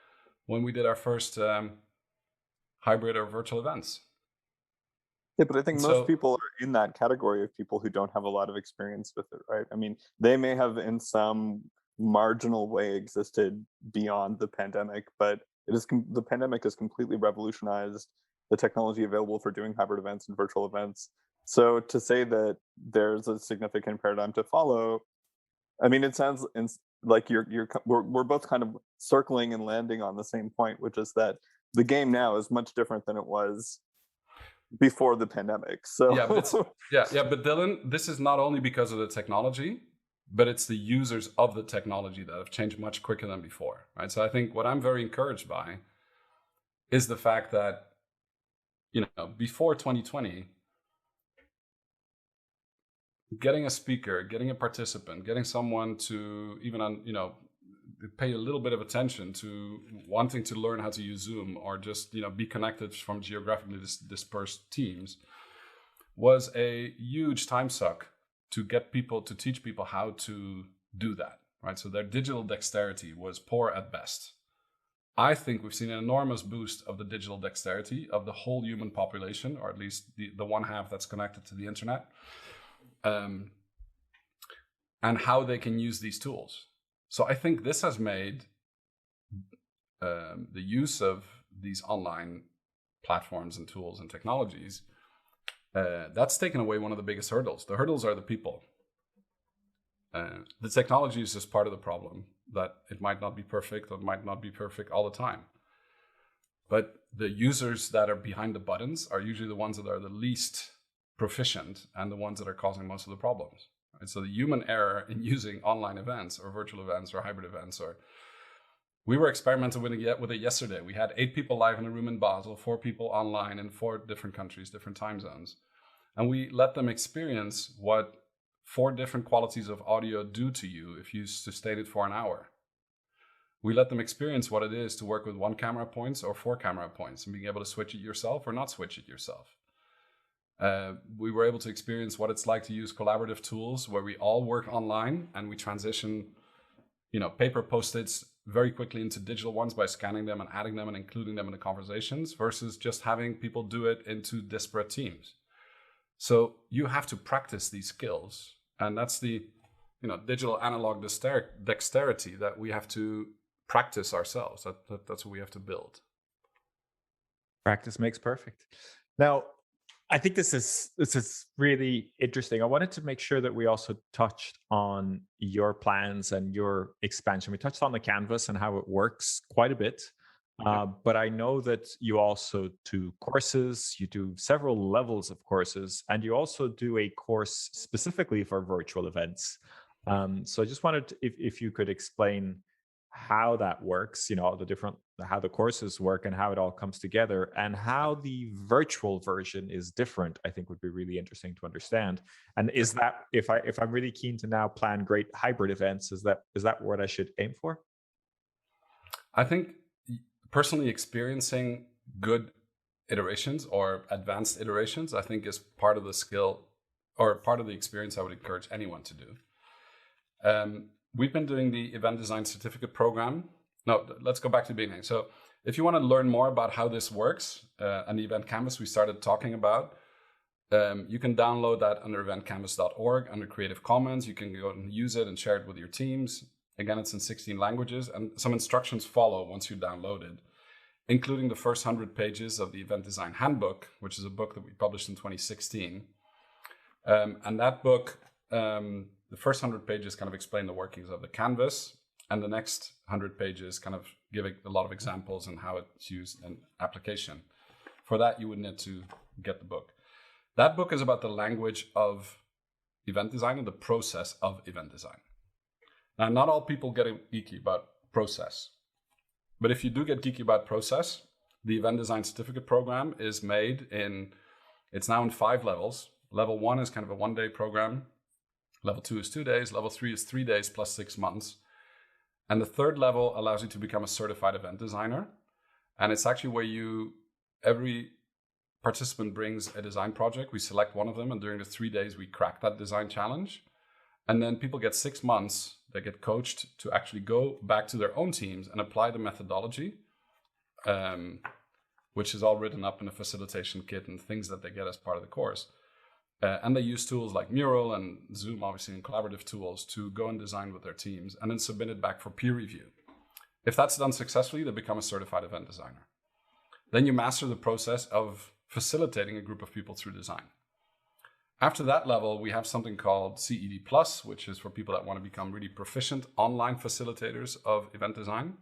when we did our first hybrid or virtual events. Yeah, but I think most people are in that category of people who don't have a lot of experience with it, right? I mean, they may have in some marginal way existed beyond the pandemic, but the pandemic has completely revolutionized the technology available for doing hybrid events and virtual events. So to say that there's a significant paradigm to follow, I mean, it sounds like we're both kind of circling and landing on the same point, which is that the game now is much different than it was before the pandemic. So but Dylan, this is not only because of the technology, but it's the users of the technology that have changed much quicker than before, right? So I think what I'm very encouraged by is the fact that, before 2020, getting a speaker, getting a participant, getting someone to even, pay a little bit of attention to wanting to learn how to use Zoom or just, be connected from geographically dispersed teams was a huge time suck to teach people how to do that, right? So their digital dexterity was poor at best. I think we've seen an enormous boost of the digital dexterity of the whole human population, or at least the one half that's connected to the internet, and how they can use these tools. So I think this has made the use of these online platforms and tools and technologies, that's taken away one of the biggest hurdles. The hurdles are the people. The technology is just part of the problem, that it might not be perfect or it might not be perfect all the time. But the users that are behind the buttons are usually the ones that are the least proficient and the ones that are causing most of the problems. Right? So the human error in using online events or virtual events or hybrid events, we were experimenting with it yesterday. We had 8 people live in a room in Basel, 4 people online in 4 different countries, different time zones. And we let them experience what 4 different qualities of audio do to you if you sustain it for an hour. We let them experience what it is to work with 1 camera points or 4 camera points and being able to switch it yourself or not switch it yourself. We were able to experience what it's like to use collaborative tools where we all work online and we transition, paper Post-its very quickly into digital ones by scanning them and adding them and including them in the conversations versus just having people do it into disparate teams. So you have to practice these skills, and that's the, digital analog dexterity that we have to practice ourselves. That's what we have to build. Practice makes perfect. Now, I think this is really interesting. I wanted to make sure that we also touched on your plans and your expansion. We touched on the canvas and how it works quite a bit. But I know that you also do courses, you do several levels of courses, and you also do a course specifically for virtual events. So I just wanted to, if you could explain how that works, all the different, how the courses work and how it all comes together, and how the virtual version is different, I think would be really interesting to understand. And is that, if I'm really keen to now plan great hybrid events, is that what I should aim for? I think personally experiencing good iterations or advanced iterations, I think is part of the skill or part of the experience I would encourage anyone to do. We've been doing the Event Design Certificate Program. No, let's go back to the beginning. So if you want to learn more about how this works and the Event Canvas we started talking about, you can download that under eventcanvas.org under Creative Commons. You can go and use it and share it with your teams. Again, it's in 16 languages, and some instructions follow once you download it, including the first 100 pages of the Event Design Handbook, which is a book that we published in 2016. And that book, the first 100 pages kind of explain the workings of the canvas, and the next 100 pages kind of give a lot of examples on how it's used in application. For that, you would need to get the book. That book is about the language of event design and the process of event design. Now, not all people get geeky about process, but if you do get geeky about process, the Event Design Certificate Program is made it's now in 5 levels. Level 1 is kind of a 1-day program. Level 2 is 2 days. Level 3 is 3 days plus 6 months. And the 3rd level allows you to become a certified event designer. And it's actually where every participant brings a design project. We select one of them, and during the 3 days, we crack that design challenge. And then people get 6 months. They get coached to actually go back to their own teams and apply the methodology, which is all written up in a facilitation kit and things that they get as part of the course. And they use tools like Mural and Zoom, obviously, and collaborative tools to go and design with their teams and then submit it back for peer review. If that's done successfully, they become a certified event designer. Then you master the process of facilitating a group of people through design. After that level, we have something called CED+, which is for people that want to become really proficient online facilitators of event design.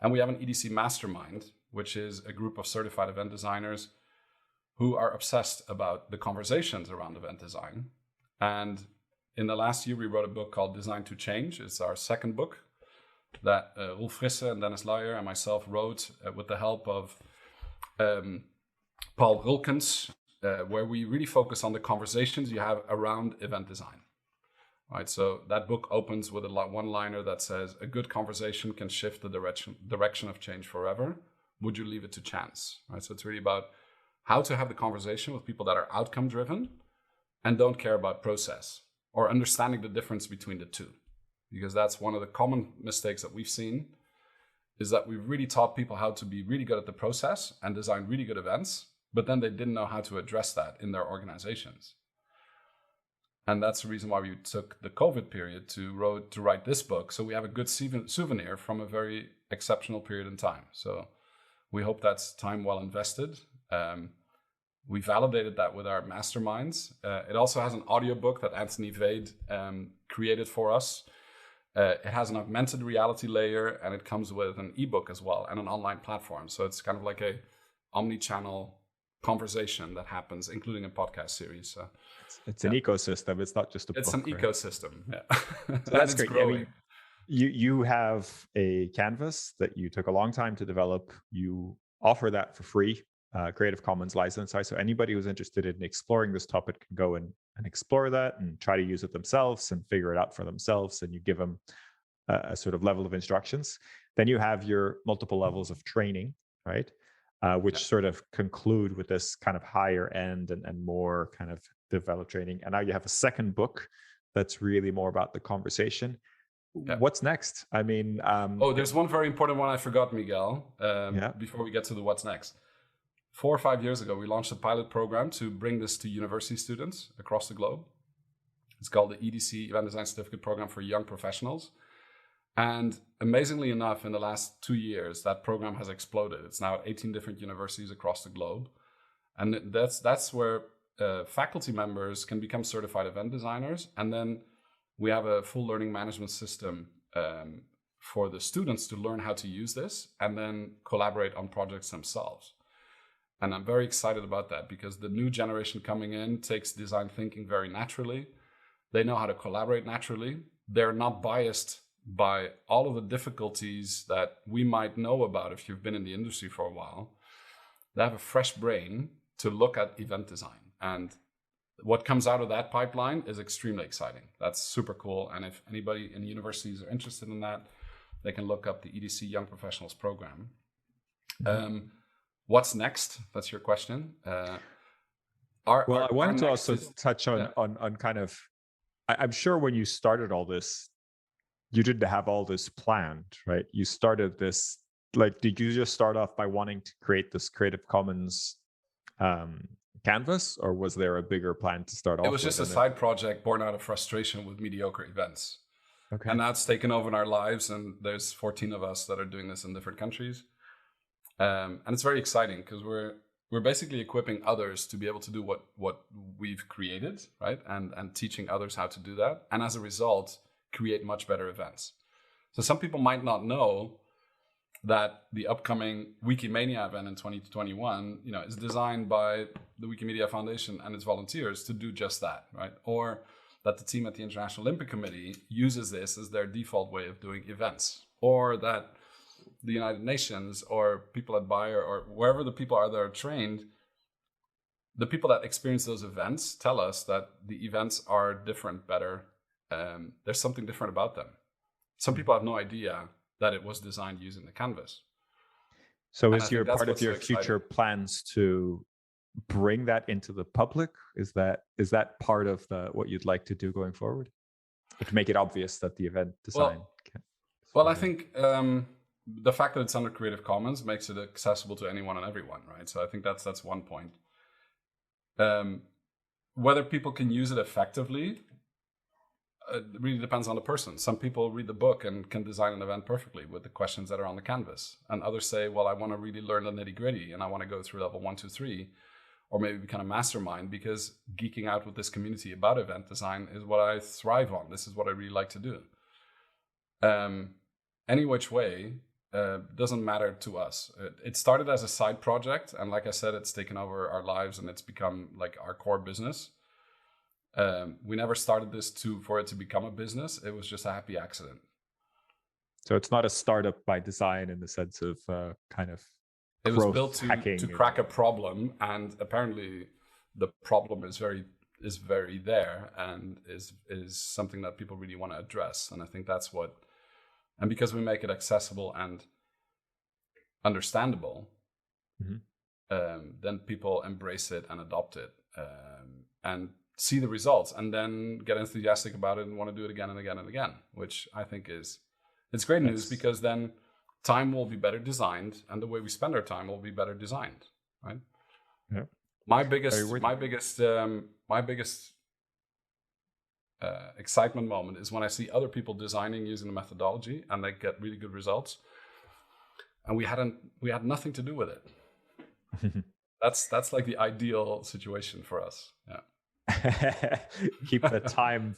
And we have an EDC Mastermind, which is a group of certified event designers who are obsessed about the conversations around event design. And in the last year, we wrote a book called Design to Change. It's our 2nd book that Rolf Frisse and Dennis Luijer and myself wrote with the help of Paul Rulkens, where we really focus on the conversations you have around event design. Right, so that book opens with a one-liner that says, "A good conversation can shift the direction of change forever. Would you leave it to chance?" Right, so it's really about how to have the conversation with people that are outcome-driven and don't care about process, or understanding the difference between the two. Because that's one of the common mistakes that we've seen, is that we've really taught people how to be really good at the process and design really good events, but then they didn't know how to address that in their organizations. And that's the reason why we took the COVID period to write this book. So we have a good souvenir from a very exceptional period in time. So we hope that's time well invested. We validated that with our masterminds. It also has an audiobook that Anthony Vade created for us. It has an augmented reality layer, and it comes with an ebook as well and an online platform. So it's kind of like a omni-channel conversation that happens, including a podcast series. So it's an ecosystem. It's not just a book. It's an ecosystem. Yeah. So that's great. I mean, you have a canvas that you took a long time to develop. You offer that for free, Creative Commons license. So anybody who's interested in exploring this topic can go and explore that and try to use it themselves and figure it out for themselves. And you give them a sort of level of instructions. Then you have your multiple levels of training, right? Which sort of conclude with this kind of higher end and more kind of developed training. And now you have a 2nd book that's really more about the conversation. Yeah. What's next? I mean, there's one very important one I forgot, Miguel, before we get to the what's next. 4 or 5 years ago, we launched a pilot program to bring this to university students across the globe. It's called the EDC Event Design Certificate Program for Young Professionals. And amazingly enough, in the last 2 years, that program has exploded. It's now at 18 different universities across the globe. And that's where faculty members can become certified event designers, and then we have a full learning management system for the students to learn how to use this and then collaborate on projects themselves. And I'm very excited about that because the new generation coming in takes design thinking very naturally. They know how to collaborate naturally. They're not biased by all of the difficulties that we might know about if you've been in the industry for a while. They have a fresh brain to look at event design. And what comes out of that pipeline is extremely exciting. That's super cool. And if anybody in universities are interested in that, they can look up the EDC Young Professionals program. What's next? That's your question. I wanted to also touch on kind of, I'm sure when you started all this, you didn't have all this planned, right? You started this, like, did you just start off by wanting to create this Creative Commons canvas, or was there a bigger plan to start off with? It was just a side project born out of frustration with mediocre events. Okay. And that's taken over in our lives, and there's 14 of us that are doing this in different countries. And it's very exciting because we're basically equipping others to be able to do what we've created, right? And teaching others how to do that. And as a result, create much better events. So some people might not know that the upcoming Wikimania event in 2021, is designed by the Wikimedia Foundation and its volunteers to do just that, right? Or that the team at the International Olympic Committee uses this as their default way of doing events, or that the United Nations or people at Bayer or wherever the people are that are trained, the people that experience those events tell us that the events are different, better. There's something different about them. Some people have no idea that it was designed using the canvas. So is your part of your future plans to bring that into the public? Is that part of what you'd like to do going forward? Or to make it obvious that the event design I think the fact that it's under Creative Commons makes it accessible to anyone and everyone, right? So I think that's one point. Whether people can use it effectively, it really depends on the person. Some people read the book and can design an event perfectly with the questions that are on the canvas. And others say, well, I want to really learn the nitty gritty and I want to go through level 1, 2, 3, or maybe become a mastermind, because geeking out with this community about event design is what I thrive on. This is what I really like to do. Any which way, doesn't matter to us. It started as a side project. And like I said, it's taken over our lives and it's become like our core business. We never started this for it to become a business. It was just a happy accident. So it's not a startup by design in the sense of kind of it was built to crack a problem, and apparently the problem is very there and is something that people really want to address. And I think that's what, and because we make it accessible and understandable, then people embrace it and adopt it and see the results, and then get enthusiastic about it and want to do it again and again and again, which I think it's great news, because then time will be better designed and the way we spend our time will be better designed, right? Yeah. My biggest excitement moment is when I see other people designing using the methodology and they get really good results, and we had nothing to do with it. That's like the ideal situation for us. Yeah. Keep the time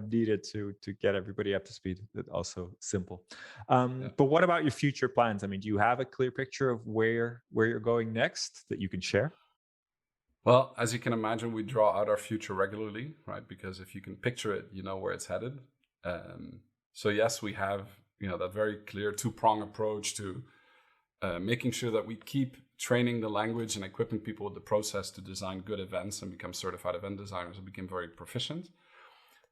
needed to get everybody up to speed. Also simple. But what about your future plans? I mean, do you have a clear picture of where you're going next that you can share? Well, as you can imagine, we draw out our future regularly, right? Because if you can picture it, you know where it's headed. So yes, we have that very clear two-prong approach to making sure that we keep training the language and equipping people with the process to design good events and become certified event designers and become very proficient.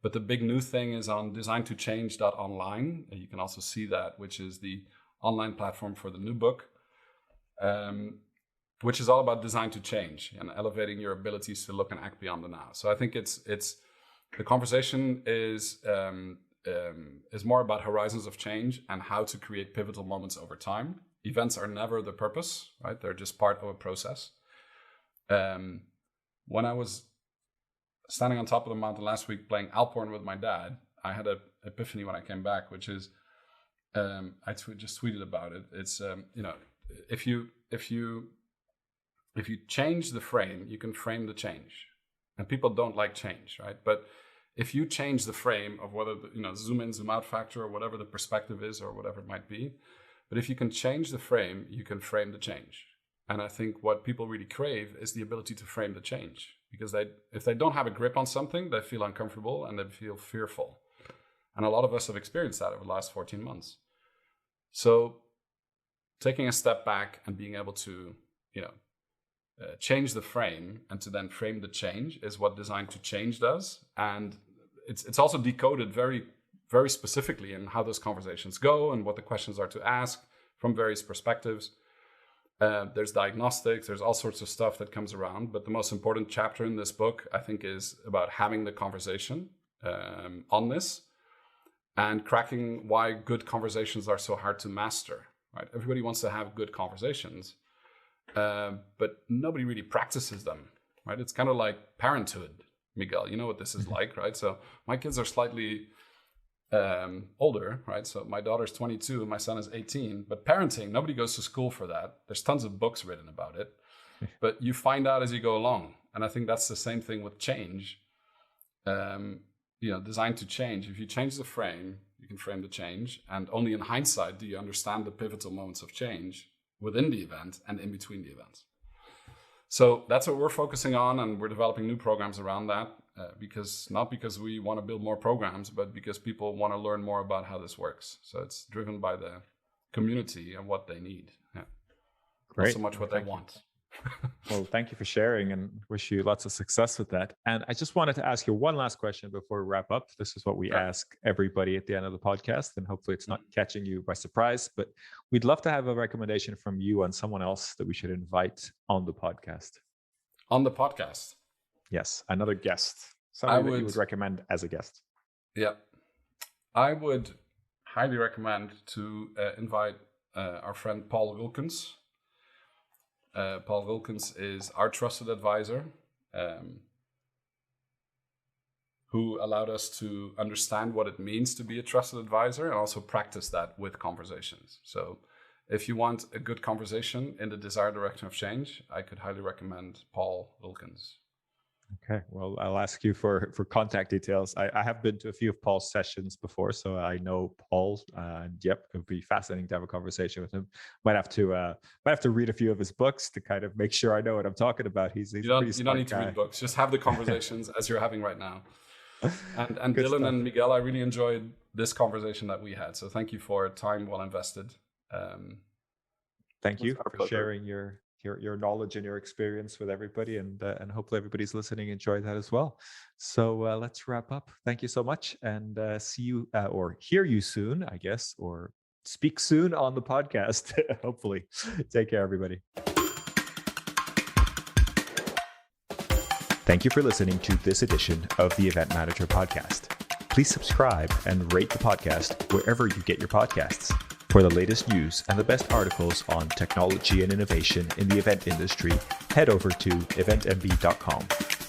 But the big new thing is on design2change.online. You can also see that, which is the online platform for the new book, which is all about design to change and elevating your abilities to look and act beyond the now. So I think it's the conversation is more about horizons of change and how to create pivotal moments over time. Events are never the purpose, right? They're just part of a process. When I was standing on top of the mountain last week playing Alphorn with my dad, I had an epiphany when I came back, which is, I just tweeted about it. It's, if you change the frame, you can frame the change, and people don't like change, right? But if you change the frame of whether zoom in, zoom out factor, or whatever the perspective is, or whatever it might be, but if you can change the frame, you can frame the change. And I think what people really crave is the ability to frame the change, because if they don't have a grip on something, they feel uncomfortable and they feel fearful. And a lot of us have experienced that over the last 14 months. So taking a step back and being able to, change the frame and to then frame the change is what Design to Change does. And it's also decoded very, very specifically in how those conversations go and what the questions are to ask from various perspectives. There's diagnostics, there's all sorts of stuff that comes around. But the most important chapter in this book, I think, is about having the conversation on this and cracking why good conversations are so hard to master. Right? Everybody wants to have good conversations, but nobody really practices them. Right? It's kind of like parenthood, Miguel. You know what this is like, right? So my kids are slightly older, right? So my daughter's 22 and my son is 18. But parenting, nobody goes to school for that. There's tons of books written about it, but you find out as you go along. And I think that's the same thing with change. Design to Change. If you change the frame, you can frame the change. And only in hindsight do you understand the pivotal moments of change within the event and in between the events. So that's what we're focusing on, and we're developing new programs around that, not because we want to build more programs, but because people want to learn more about how this works. So it's driven by the community and what they need. Yeah. Great. Not so much what they want. Well, thank you for sharing, and wish you lots of success with that. And I just wanted to ask you one last question before we wrap up. This is what we ask everybody at the end of the podcast, and hopefully it's not catching you by surprise, but we'd love to have a recommendation from you on someone else that we should invite on the podcast. On the podcast? Yes, another guest. Somebody that you would recommend as a guest. Yeah. I would highly recommend to invite our friend Paul Wilkens. Paul Wilkens is our trusted advisor, who allowed us to understand what it means to be a trusted advisor and also practice that with conversations. So if you want a good conversation in the desired direction of change, I could highly recommend Paul Wilkens. Okay, well, I'll ask you for contact details. I have been to a few of Paul's sessions before, so I know Paul. And yep, it would be fascinating to have a conversation with him. Might have to read a few of his books to kind of make sure I know what I'm talking about. He's you don't need to read books. Just have the conversations as you're having right now. And Dylan stuff. And Miguel, I really enjoyed this conversation that we had. So thank you for time well invested. Thank you for sharing your knowledge and your experience with everybody, and hopefully everybody's listening enjoyed that as well. So let's wrap up. Thank you so much, and see you or hear you soon, I guess, or speak soon on the podcast. Hopefully. Take care, everybody. Thank you for listening to this edition of the Event Manager Podcast. Please subscribe and rate the podcast wherever you get your podcasts. For the latest news and the best articles on technology and innovation in the event industry, head over to eventmb.com.